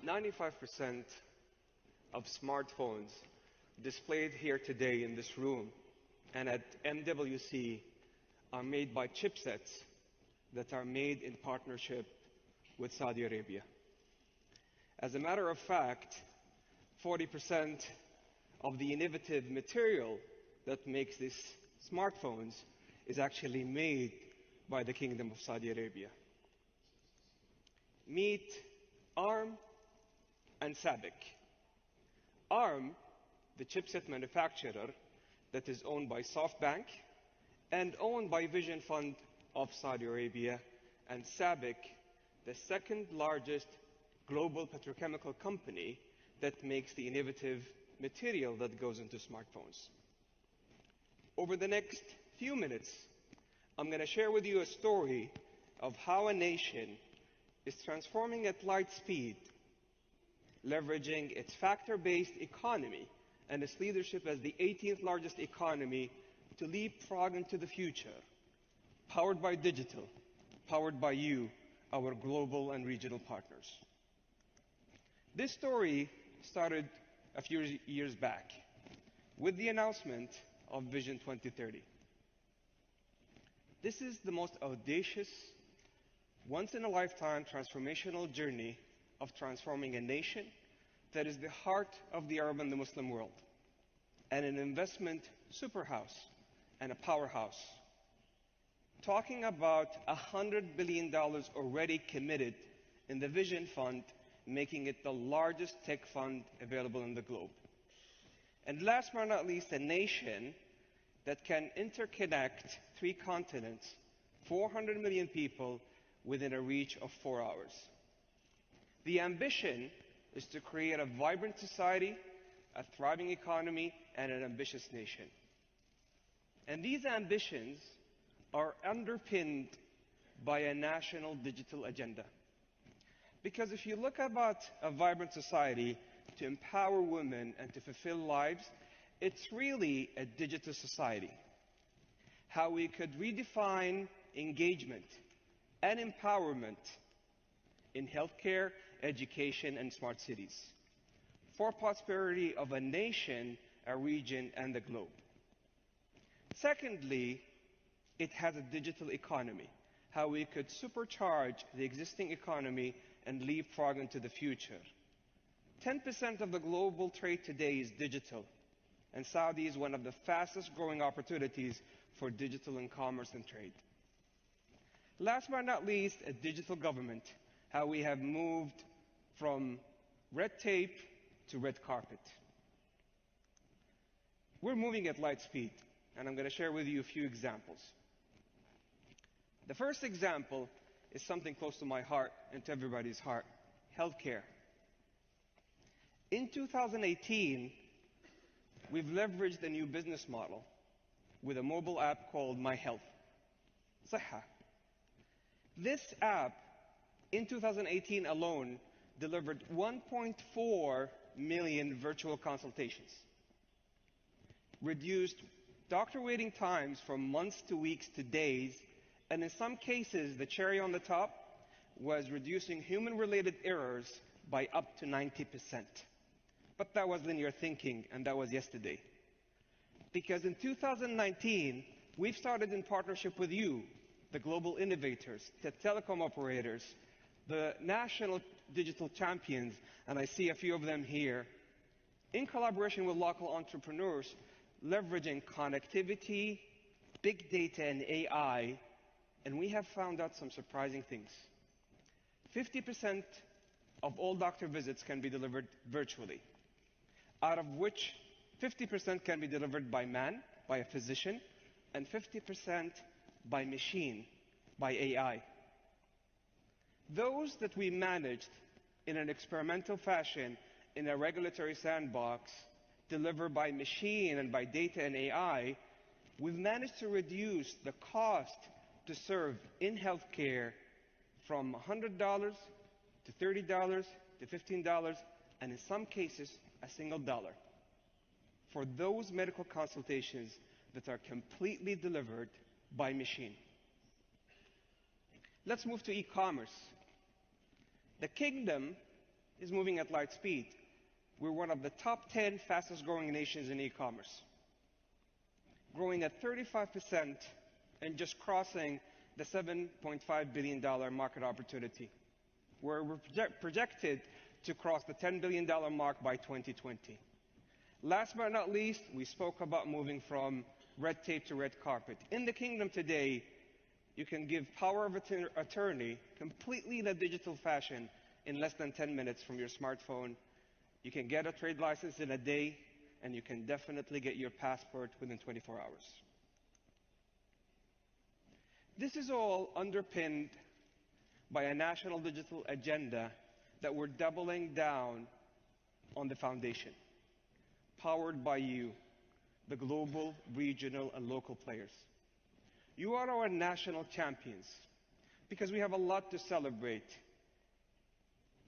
95% of smartphones displayed here today in this room and at MWC are made by chipsets that are made in partnership with Saudi Arabia. As a matter of fact, 40% of the innovative material that makes these smartphones is actually made by the Kingdom of Saudi Arabia. Meet ARM and SABIC. ARM, the chipset manufacturer that is owned by SoftBank and owned by Vision Fund of Saudi Arabia, and SABIC, the second largest global petrochemical company that makes the innovative material that goes into smartphones. Over the next few minutes, I'm going to share with you a story of how a nation is transforming at light speed, leveraging its factor-based economy and its leadership as the 18th largest economy to leapfrog into the future, powered by digital, powered by you, our global and regional partners. This story started a few years back with the announcement of Vision 2030. This is the most audacious, once-in-a-lifetime transformational journey of transforming a nation that is the heart of the Arab and the Muslim world, and an investment superhouse and a powerhouse. Talking about $100 billion already committed in the Vision Fund, making it the largest tech fund available in the globe. And last but not least, a nation that can interconnect 3 continents, 400 million people within a reach of 4 hours. The ambition is to create a vibrant society, a thriving economy, and an ambitious nation. And these ambitions are underpinned by a national digital agenda. Because if you look about a vibrant society to empower women and to fulfill lives, it's really a digital society. How we could redefine engagement and empowerment in healthcare, education, and smart cities for prosperity of a nation, a region, and the globe. Secondly, it has a digital economy, how we could supercharge the existing economy and leapfrog into the future. 10% of the global trade today is digital, and Saudi is one of the fastest growing opportunities for digital and commerce and trade. Last but not least, a digital government, how we have moved from red tape to red carpet. We're moving at light speed, and I'm going to share with you a few examples. The first example is something close to my heart and to everybody's heart: healthcare. In 2018, we've leveraged a new business model with a mobile app called My Health. Saha. This app, in 2018 alone, delivered 1.4 million virtual consultations, reduced doctor waiting times from months to weeks to days, and in some cases, the cherry on the top was reducing human-related errors by up to 90%. But that was linear thinking, and that was yesterday. Because in 2019, we've started in partnership with you, the global innovators, the telecom operators, the national digital champions, and I see a few of them here, in collaboration with local entrepreneurs, leveraging connectivity, big data, and AI, and we have found out some surprising things. 50% of all doctor visits can be delivered virtually, out of which 50% can be delivered by man, by a physician, and 50% by machine, by AI. Those that we managed in an experimental fashion in a regulatory sandbox, delivered by machine and by data and AI, we've managed to reduce the cost to serve in healthcare from $100 to $30 to $15, and in some cases, a single dollar for those medical consultations that are completely delivered by machine. Let's move to e-commerce. The kingdom is moving at light speed. We're one of the top 10 fastest growing nations in e-commerce, growing at 35% and just crossing the $7.5 billion market opportunity, where we're projected to cross the $10 billion mark by 2020. Last but not least, we spoke about moving from red tape to red carpet. In the kingdom today, you can give power of attorney completely in a digital fashion in less than 10 minutes from your smartphone. You can get a trade license in a day, and you can definitely get your passport within 24 hours. This is all underpinned by a national digital agenda that we're doubling down on the foundation, powered by you, the global, regional, and local players. You are our national champions because we have a lot to celebrate.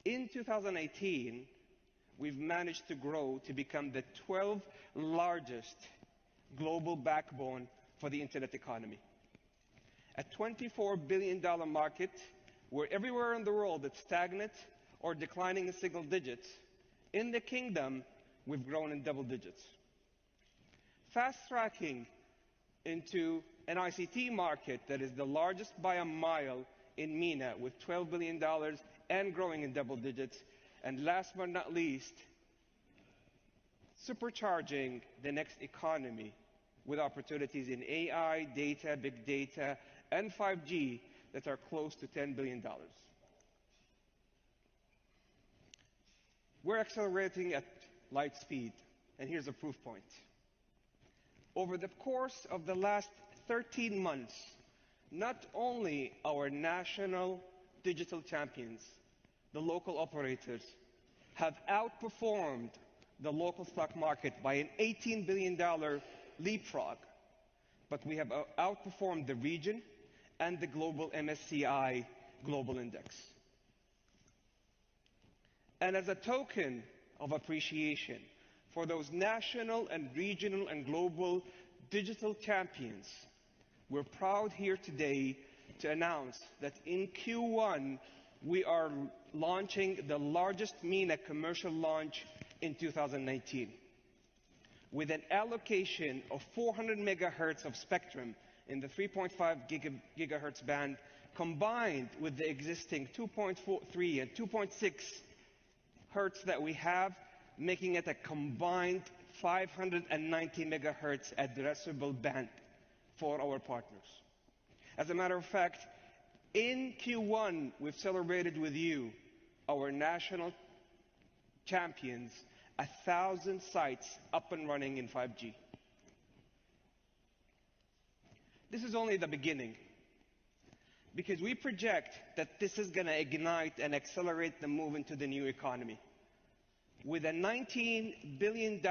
In 2018, we've managed to grow to become the 12th largest global backbone for the internet economy. A $24 billion market where everywhere in the world it's stagnant or declining in single digits. In the kingdom, we've grown in double digits. Fast tracking into an ICT market that is the largest by a mile in MENA with $12 billion and growing in double digits. And last but not least, supercharging the next economy with opportunities in AI, data, big data, and 5G that are close to $10 billion. We're accelerating at light speed, and here's a proof point. Over the course of the last 13 months, not only our national digital champions, the local operators, have outperformed the local stock market by an $18 billion leapfrog, but we have outperformed the region and the global MSCI Global Index. And as a token of appreciation for those national and regional and global digital champions, we're proud here today to announce that in Q1, we are launching the largest MENA commercial launch in 2019 with an allocation of 400 megahertz of spectrum in the 3.5 gigahertz band combined with the existing 2.43 and 2.6 hertz that we have, making it a combined 590 megahertz addressable band for our partners. As a matter of fact, in Q1, we've celebrated with you, our national champions, 1,000 sites up and running in 5G. This is only the beginning, because we project that this is going to ignite and accelerate the move into the new economy. With a $19 billion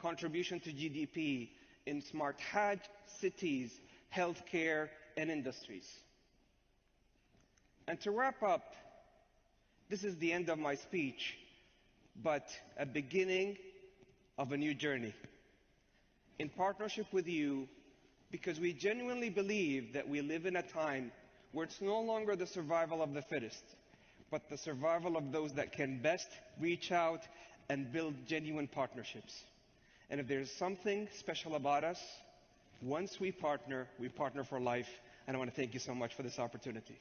contribution to GDP in smart Hajj, cities, healthcare, and industries. And to wrap up, this is the end of my speech, but a beginning of a new journey. In partnership with you, because we genuinely believe that we live in a time where it's no longer the survival of the fittest, but the survival of those that can best reach out and build genuine partnerships. And if there's something special about us, once we partner for life. And I want to thank you so much for this opportunity.